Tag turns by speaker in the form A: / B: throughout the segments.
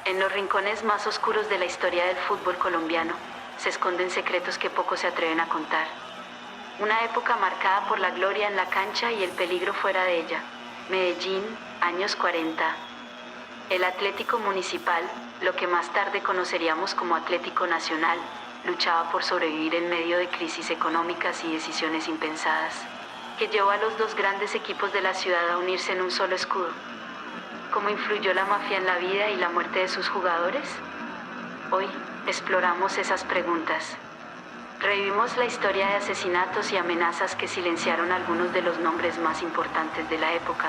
A: En los rincones más oscuros de la historia del fútbol colombiano se esconden secretos que pocos se atreven a contar. Una época marcada por la gloria en la cancha y el peligro fuera de ella. Medellín, años 40. El Atlético Municipal, lo que más tarde conoceríamos como Atlético Nacional, luchaba por sobrevivir en medio de crisis económicas y decisiones impensadas, que llevó a los dos grandes equipos de la ciudad a unirse en un solo escudo. ¿Cómo influyó la mafia en la vida y la muerte de sus jugadores? Hoy exploramos esas preguntas. Revivimos la historia de asesinatos y amenazas que silenciaron algunos de los nombres más importantes de la época.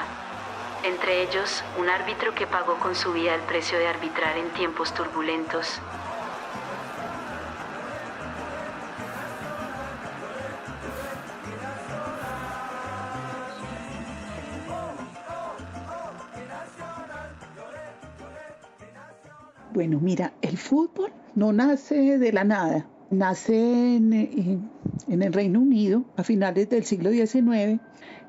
A: Entre ellos, un árbitro que pagó con su vida el precio de arbitrar en tiempos turbulentos.
B: Bueno, mira, el fútbol no nace de la nada. Nace en el Reino Unido a finales del siglo XIX,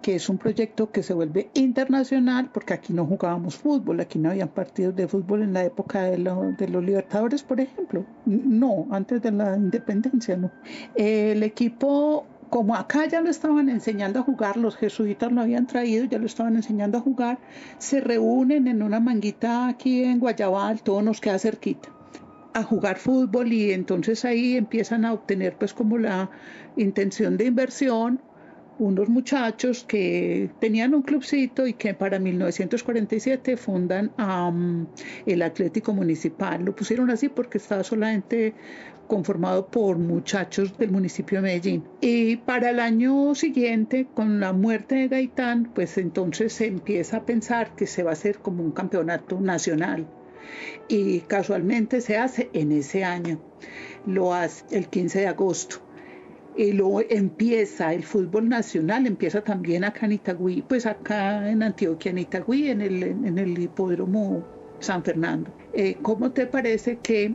B: que es un proyecto que se vuelve internacional porque aquí no jugábamos fútbol, aquí no habían partidos de fútbol en la época de los Libertadores, por ejemplo. No, antes de la independencia, no. El equipo, como acá ya lo estaban enseñando a jugar, los jesuitas lo habían traído, ya lo estaban enseñando a jugar, se reúnen en una manguita aquí en Guayabal, todo nos queda cerquita, a jugar fútbol, y entonces ahí empiezan a obtener pues como la intención de inversión unos muchachos que tenían un clubcito y que para 1947 fundan el Atlético Municipal. Lo pusieron así porque estaba solamente conformado por muchachos del municipio de Medellín. Y para el año siguiente, con la muerte de Gaitán, pues entonces se empieza a pensar que se va a hacer como un campeonato nacional. Y casualmente se hace en ese año. Lo hace el 15 de agosto. Y luego empieza el fútbol nacional, empieza también acá en Itagüí, pues acá en Antioquia, en Itagüí, en el hipódromo San Fernando. ¿Cómo te parece que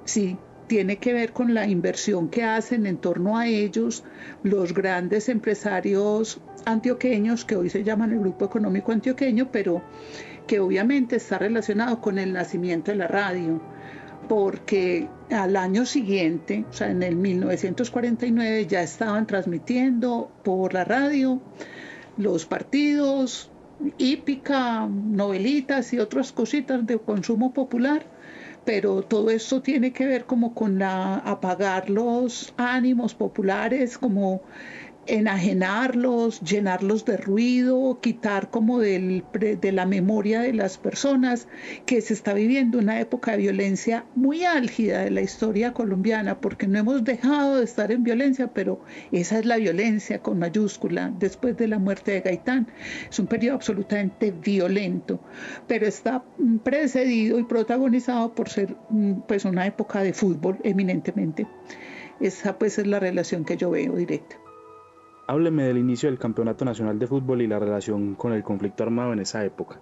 B: sí tiene que ver con la inversión que hacen en torno a ellos los grandes empresarios antioqueños, que hoy se llaman el Grupo Económico Antioqueño, pero que obviamente está relacionado con el nacimiento de la radio? Porque al año siguiente, o sea, en el 1949, ya estaban transmitiendo por la radio los partidos, hípica, novelitas y otras cositas de consumo popular, pero todo esto tiene que ver como con apagar los ánimos populares, como enajenarlos, llenarlos de ruido, quitar como de la memoria de las personas que se está viviendo una época de violencia muy álgida de la historia colombiana, porque no hemos dejado de estar en violencia, pero esa es la violencia con mayúscula después de la muerte de Gaitán. Es un periodo absolutamente violento, pero está precedido y protagonizado por ser pues una época de fútbol eminentemente. Esa pues es la relación que yo veo directa.
C: Hábleme del inicio del Campeonato Nacional de Fútbol y la relación con el conflicto armado en esa época.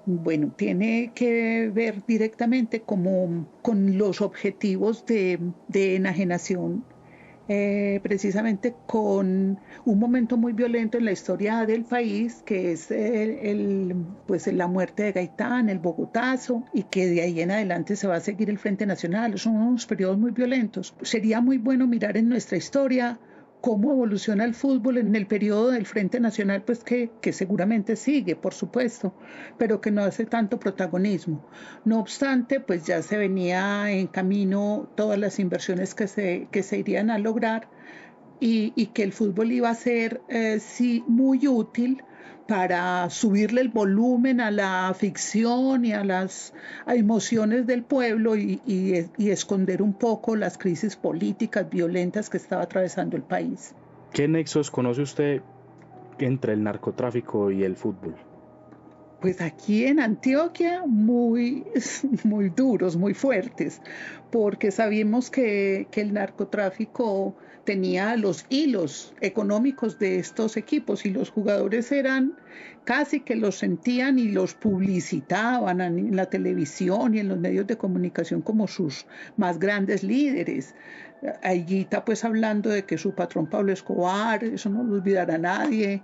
B: Bueno, tiene que ver directamente como con los objetivos de enajenación, precisamente con un momento muy violento en la historia del país, que es pues la muerte de Gaitán, el Bogotazo, y que de ahí en adelante se va a seguir el Frente Nacional. Son unos periodos muy violentos. Sería muy bueno mirar en nuestra historia cómo evoluciona el fútbol en el periodo del Frente Nacional, pues que seguramente sigue, por supuesto, pero que no hace tanto protagonismo. No obstante, pues ya se venía en camino todas las inversiones que se irían a lograr, y que el fútbol iba a ser sí muy útil para subirle el volumen a la ficción y a las emociones del pueblo, y esconder un poco las crisis políticas violentas que estaba atravesando el país.
C: ¿Qué nexos conoce usted entre el narcotráfico y el fútbol?
B: Pues aquí en Antioquia muy duros, muy fuertes, porque sabíamos que el narcotráfico tenía los hilos económicos de estos equipos, y los jugadores eran casi que los sentían y los publicitaban en la televisión y en los medios de comunicación como sus más grandes líderes. Higuita pues hablando de que su patrón Pablo Escobar, eso no lo olvidará nadie,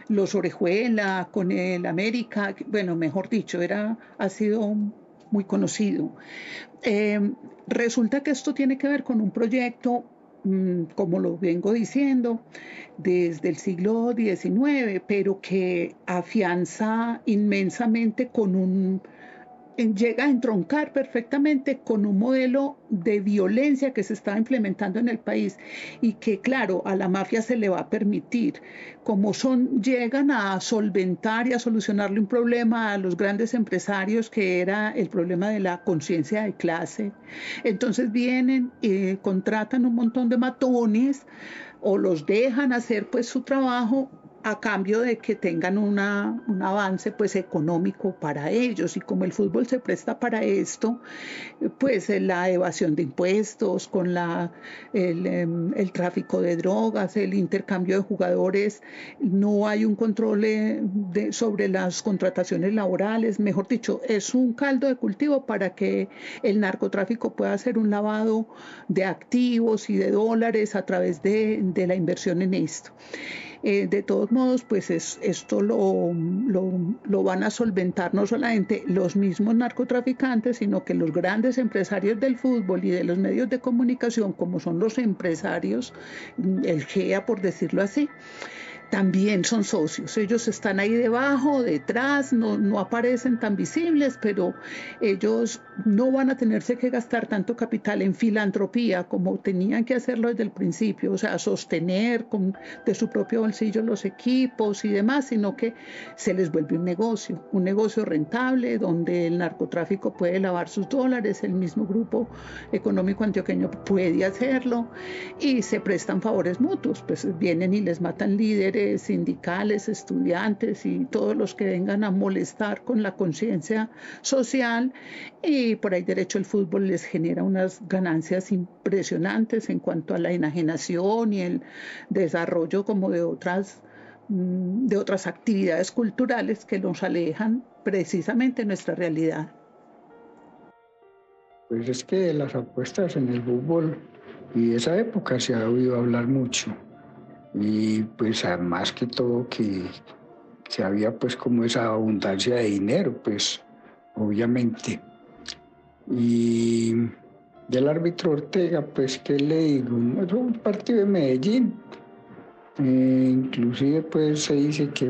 B: los Orejuela con el América, bueno, mejor dicho, ha sido muy conocido. Resulta que esto tiene que ver con un proyecto, como lo vengo diciendo, desde el siglo XIX, pero que afianza inmensamente llega a entroncar perfectamente con un modelo de violencia que se está implementando en el país y que, claro, a la mafia se le va a permitir, como llegan a solventar y a solucionarle un problema a los grandes empresarios, que era el problema de la conciencia de clase. Entonces vienen y contratan un montón de matones o los dejan hacer pues su trabajo a cambio de que tengan un avance pues económico para ellos, y como el fútbol se presta para esto, pues la evasión de impuestos, con el tráfico de drogas, el intercambio de jugadores, no hay un control sobre las contrataciones laborales, mejor dicho, es un caldo de cultivo para que el narcotráfico pueda hacer un lavado de activos y de dólares a través de la inversión en esto. De todos modos, pues esto lo van a solventar no solamente los mismos narcotraficantes, sino que los grandes empresarios del fútbol y de los medios de comunicación, como son los empresarios, el GEA por decirlo así, también son socios. Ellos están ahí debajo, detrás, no aparecen tan visibles, pero ellos no van a tenerse que gastar tanto capital en filantropía como tenían que hacerlo desde el principio, o sea, sostener de su propio bolsillo los equipos y demás, sino que se les vuelve un negocio rentable, donde el narcotráfico puede lavar sus dólares, el mismo grupo económico antioqueño puede hacerlo, y se prestan favores mutuos, pues vienen y les matan líderes sindicales, estudiantes y todos los que vengan a molestar con la conciencia social, y por ahí derecho el fútbol les genera unas ganancias impresionantes en cuanto a la enajenación y el desarrollo como de otras actividades culturales que nos alejan precisamente de nuestra realidad.
D: Pues es que las apuestas en el fútbol y esa época se ha oído hablar mucho. Y pues más que todo que había pues como esa abundancia de dinero, pues obviamente. Y del árbitro Ortega, pues qué le digo, es un partido de Medellín, inclusive pues se dice que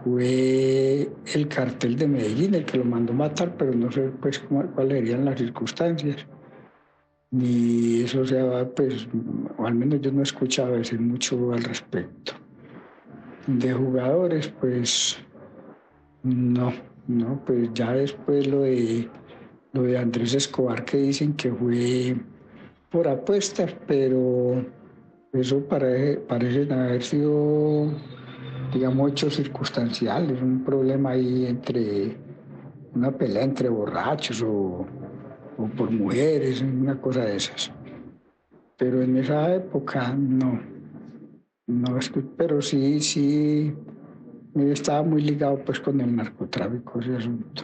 D: fue el cartel de Medellín el que lo mandó matar, pero no sé pues cuáles serían las circunstancias. Ni eso pues, o al menos yo no he escuchado decir mucho al respecto. De jugadores, pues, no, pues ya después lo de Andrés Escobar, que dicen que fue por apuestas, pero eso parece haber sido, digamos, hechos circunstanciales, un problema ahí una pelea entre borrachos o por mujeres, una cosa de esas. Pero en esa época no, pero sí estaba muy ligado pues con el narcotráfico ese asunto.